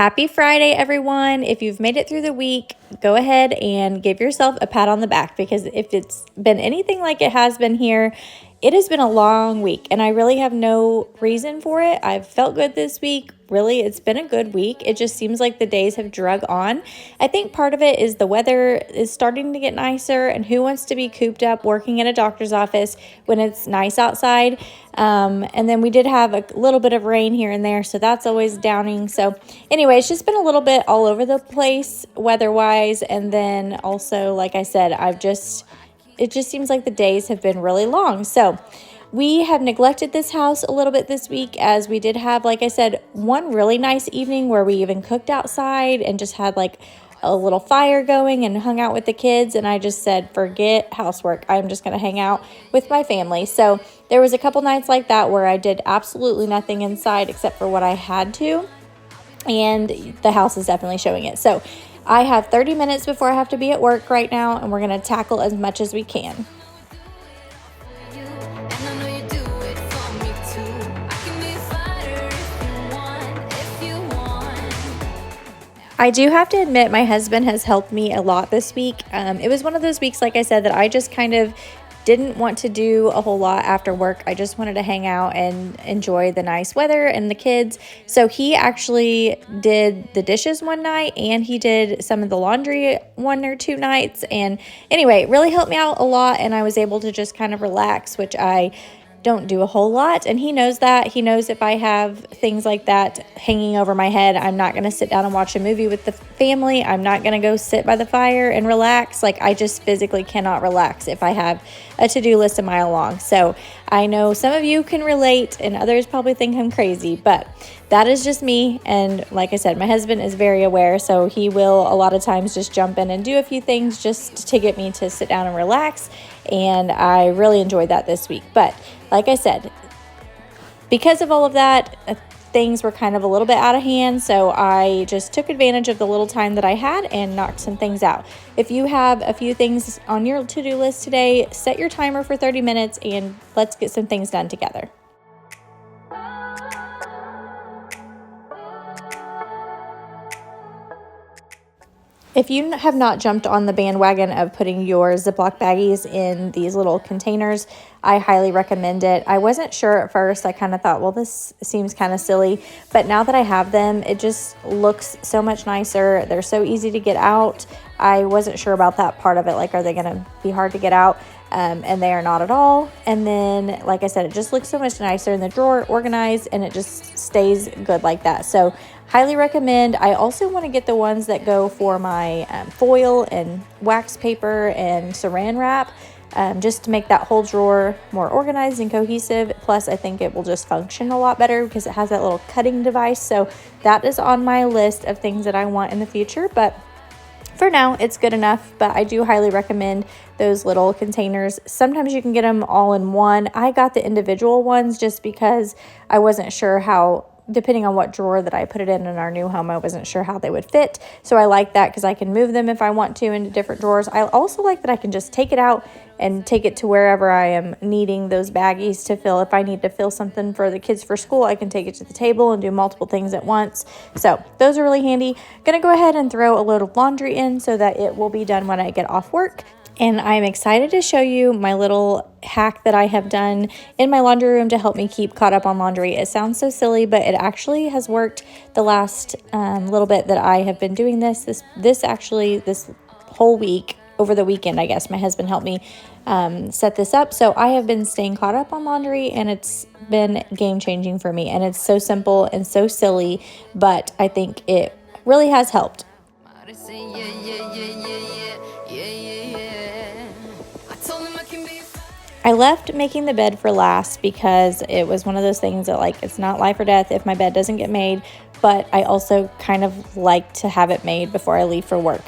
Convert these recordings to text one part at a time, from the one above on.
Happy Friday, everyone. If you've made it through the week, go ahead and give yourself a pat on the back, because if it's been anything like it has been here, it has been a long week and I really have no reason for it. I've felt good this week. Really, it's been a good week. It just seems like the days have drug on. I think part of it is the weather is starting to get nicer, and who wants to be cooped up working at a doctor's office when it's nice outside? And then we did have a little bit of rain here and there, so that's always downing. So anyway, it's just been a little bit all over the place weather-wise, and then also, like I said, it just seems like the days have been really long. So we have neglected this house a little bit this week, as we did have, like I said, one really nice evening where we even cooked outside and just had like a little fire going and hung out with the kids. And I just said, forget housework. I'm just going to hang out with my family. So there was a couple nights like that where I did absolutely nothing inside except for what I had to. And the house is definitely showing it. So I have 30 minutes before I have to be at work right now, and we're going to tackle as much as we can. I do have to admit, my husband has helped me a lot this week. It was one of those weeks, like I said, that I just kind of didn't want to do a whole lot after work. I just wanted to hang out and enjoy the nice weather and the kids. So he actually did the dishes one night, and he did some of the laundry one or two nights. And anyway, it really helped me out a lot, and I was able to just kind of relax, which I don't do a whole lot, and he knows that. He knows if I have things like that hanging over my head, I'm not going to sit down and watch a movie with the family. I'm not going to go sit by the fire and relax. Like, I just physically cannot relax if I have a to-do list a mile long. So I know some of you can relate, and others probably think I'm crazy, but that is just me. And like I said, my husband is very aware, so he will a lot of times just jump in and do a few things just to get me to sit down and relax. And I really enjoyed that this week. But like I said, because of all of that, things were kind of a little bit out of hand, so I just took advantage of the little time that I had and knocked some things out. If you have a few things on your to-do list today, set your timer for 30 minutes and let's get some things done together. If you have not jumped on the bandwagon of putting your Ziploc baggies in these little containers, I highly recommend it. I wasn't sure at first. I kind of thought, well, this seems kind of silly. But now that I have them, it just looks so much nicer. They're so easy to get out. I wasn't sure about that part of it. Like, are they going to be hard to get out? And they are not at all. And then, like I said, it just looks so much nicer in the drawer, organized, and it just stays good like that. So highly recommend. I also want to get the ones that go for my foil and wax paper and saran wrap, just to make that whole drawer more organized and cohesive. Plus, I think it will just function a lot better because it has that little cutting device. So that is on my list of things that I want in the future. But for now, it's good enough, but I do highly recommend those little containers. Sometimes you can get them all in one. I got the individual ones just because I wasn't sure how, depending on what drawer that I put it in our new home, I wasn't sure how they would fit. So I like that because I can move them if I want to into different drawers. I also like that I can just take it out and take it to wherever I am needing those baggies to fill. If I need to fill something for the kids for school, I can take it to the table and do multiple things at once. So those are really handy. Gonna go ahead and throw a load of laundry in so that it will be done when I get off work. And I'm excited to show you my little hack that I have done in my laundry room to help me keep caught up on laundry. It sounds so silly, but it actually has worked the last little bit that I have been doing this whole week. Over the weekend, I guess, my husband helped me set this up. So I have been staying caught up on laundry, and it's been game-changing for me. And it's so simple and so silly, but I think it really has helped. I left making the bed for last because it was one of those things that, like, it's not life or death if my bed doesn't get made, but I also kind of like to have it made before I leave for work.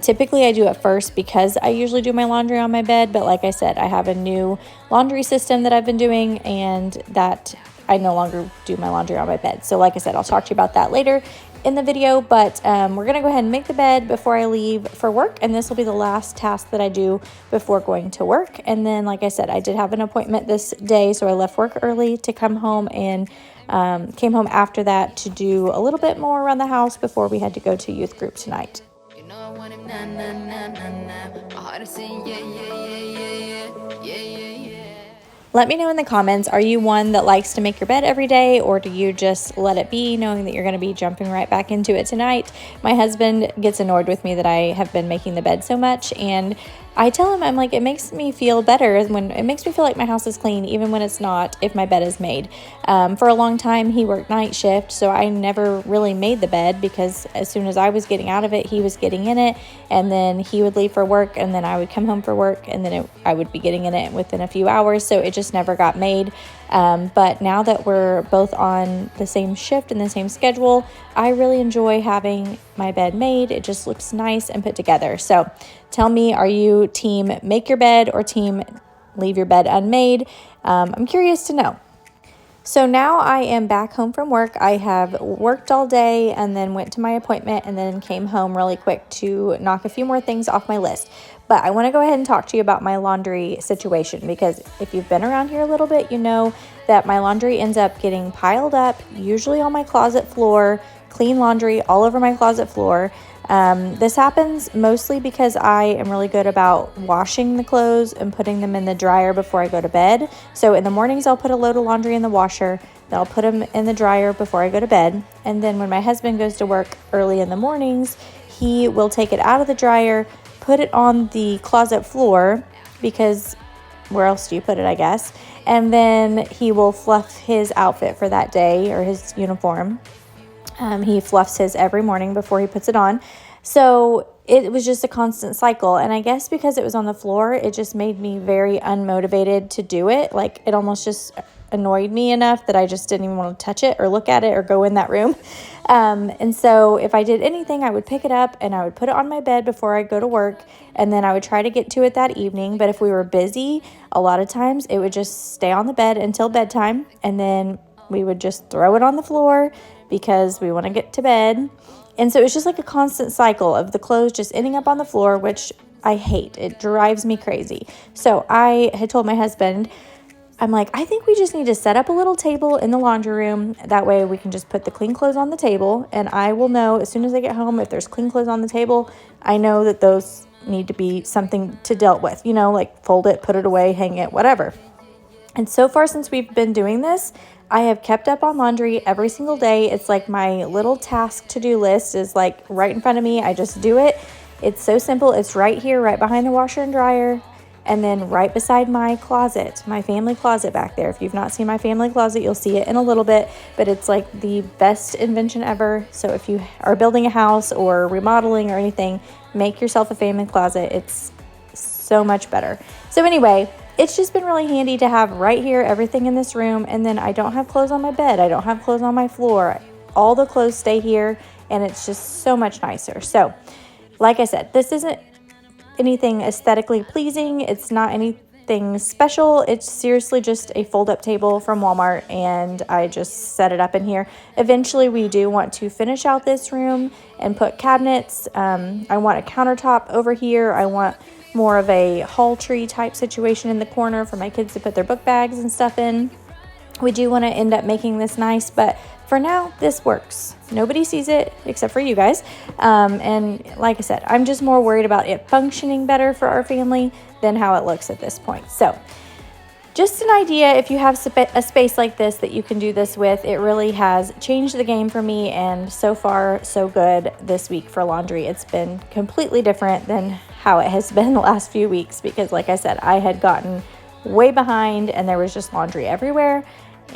Typically I do it first because I usually do my laundry on my bed, but like I said, I have a new laundry system that I've been doing, and that I no longer do my laundry on my bed. So like I said, I'll talk to you about that later in the video, but we're gonna go ahead and make the bed before I leave for work, and this will be the last task that I do before going to work. And then, like I said, I did have an appointment this day, so I left work early to come home and Came home after that to do a little bit more around the house before we had to go to youth group tonight. You know I want him, nah, nah, nah, nah, nah. My heart is saying, yeah, yeah, yeah, yeah, yeah, yeah, yeah. Let me know in the comments, are you one that likes to make your bed every day, or do you just let it be knowing that you're going to be jumping right back into it tonight? My husband gets annoyed with me that I have been making the bed so much, and I tell him, I'm like, it makes me feel better when it makes me feel like my house is clean, even when it's not, if my bed is made. For a long time, he worked night shift, so I never really made the bed because as soon as I was getting out of it, he was getting in it, and then he would leave for work, and then I would come home for work, and then I would be getting in it within a few hours, so it just never got made. But now that we're both on the same shift and the same schedule, I really enjoy having my bed made. It just looks nice and put together. So tell me, are you team make your bed or team leave your bed unmade? I'm curious to know. So now I am back home from work. I have worked all day and then went to my appointment and then came home really quick to knock a few more things off my list. But I want to go ahead and talk to you about my laundry situation, because if you've been around here a little bit, you know that my laundry ends up getting piled up, usually on my closet floor, clean laundry all over my closet floor. This happens mostly because I am really good about washing the clothes and putting them in the dryer before I go to bed. So in the mornings, I'll put a load of laundry in the washer, then I'll put them in the dryer before I go to bed. And then when my husband goes to work early in the mornings, he will take it out of the dryer, put it on the closet floor, because where else do you put it, I guess? And then he will fluff his outfit for that day, or his uniform. He fluffs his every morning before he puts it on. So it was just a constant cycle. And I guess because it was on the floor, it just made me very unmotivated to do it. Like, it almost just annoyed me enough that I just didn't even want to touch it or look at it or go in that room. And so if I did anything, I would pick it up and I would put it on my bed before I go to work. And then I would try to get to it that evening. But if we were busy, a lot of times it would just stay on the bed until bedtime. And then we would just throw it on the floor because we want to get to bed. And so it's just like a constant cycle of the clothes just ending up on the floor, which I hate. It drives me crazy. So I had told my husband, I'm like, I think we just need to set up a little table in the laundry room. That way we can just put the clean clothes on the table, and I will know as soon as I get home if there's clean clothes on the table. I know that those need to be something to dealt with, like fold it, put it away, hang it, whatever. And so far since we've been doing this, I have kept up on laundry every single day. It's like my little task to-do list is like right in front of me. I just do it. It's so simple. It's right here, right behind the washer and dryer, and then right beside my closet, my family closet back there. If you've not seen my family closet, you'll see it in a little bit, but it's like the best invention ever. So if you are building a house or remodeling or anything, make yourself a family closet. It's so much better. So anyway, it's just been really handy to have right here everything in this room, and then I don't have clothes on my bed. I don't have clothes on my floor. All the clothes stay here, and it's just so much nicer. So, like I said, this isn't anything aesthetically pleasing. It's not anything special. It's seriously just a fold-up table from Walmart, and I just set it up in here. Eventually, we do want to finish out this room and put cabinets. I want a countertop over here. I want more of a hall tree type situation in the corner for my kids to put their book bags and stuff in. We do want to end up making this nice, but for now, this works. Nobody sees it except for you guys. And like I said, I'm just more worried about it functioning better for our family than how it looks at this point. So just an idea, if you have a space like this that you can do this with, it really has changed the game for me, and so far so good this week for laundry. It's been completely different than how it has been the last few weeks, because like I said, I had gotten way behind and there was just laundry everywhere.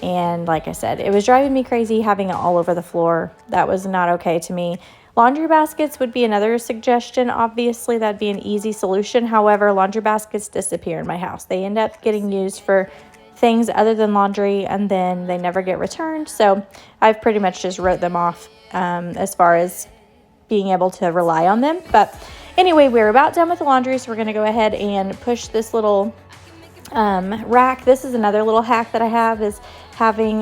And like I said, it was driving me crazy having it all over the floor. That was not okay to me. Laundry baskets would be another suggestion. Obviously, that'd be an easy solution. However, laundry baskets disappear in my house. They end up getting used for things other than laundry, and then they never get returned. So I've pretty much just wrote them off as far as being able to rely on them. But anyway, we're about done with the laundry, so we're going to go ahead and push this little rack. This is another little hack that I have, is having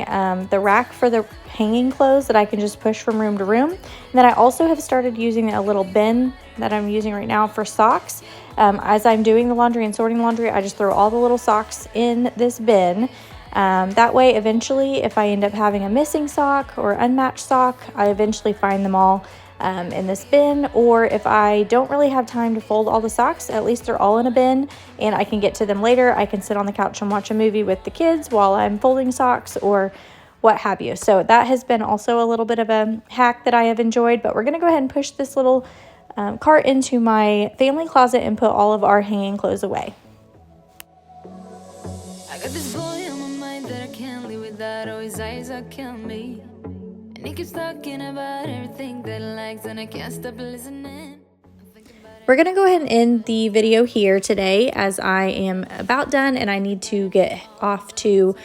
the rack for the hanging clothes that I can just push from room to room. And then I also have started using a little bin that I'm using right now for socks. As I'm doing the laundry and sorting laundry, I just throw all the little socks in this bin. That way, eventually, if I end up having a missing sock or unmatched sock, I eventually find them all in this bin. Or if I don't really have time to fold all the socks, at least they're all in a bin and I can get to them later. I can sit on the couch and watch a movie with the kids while I'm folding socks or what have you. So that has been also a little bit of a hack that I have enjoyed. But we're going to go ahead and push this little cart into my family closet and put all of our hanging clothes away. I got this boy on my mind that I can't live without. Oh, his eyes are killing me. And he keeps talking about everything that he likes, and I can't stop listening. We're going to go ahead and end the video here today, as I am about done and I need to get off to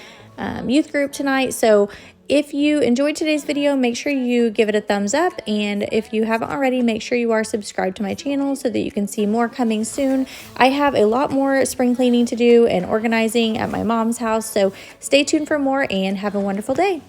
youth group tonight. So if you enjoyed today's video, make sure you give it a thumbs up. And if you haven't already, make sure you are subscribed to my channel so that you can see more coming soon. I have a lot more spring cleaning to do and organizing at my mom's house. So stay tuned for more and have a wonderful day.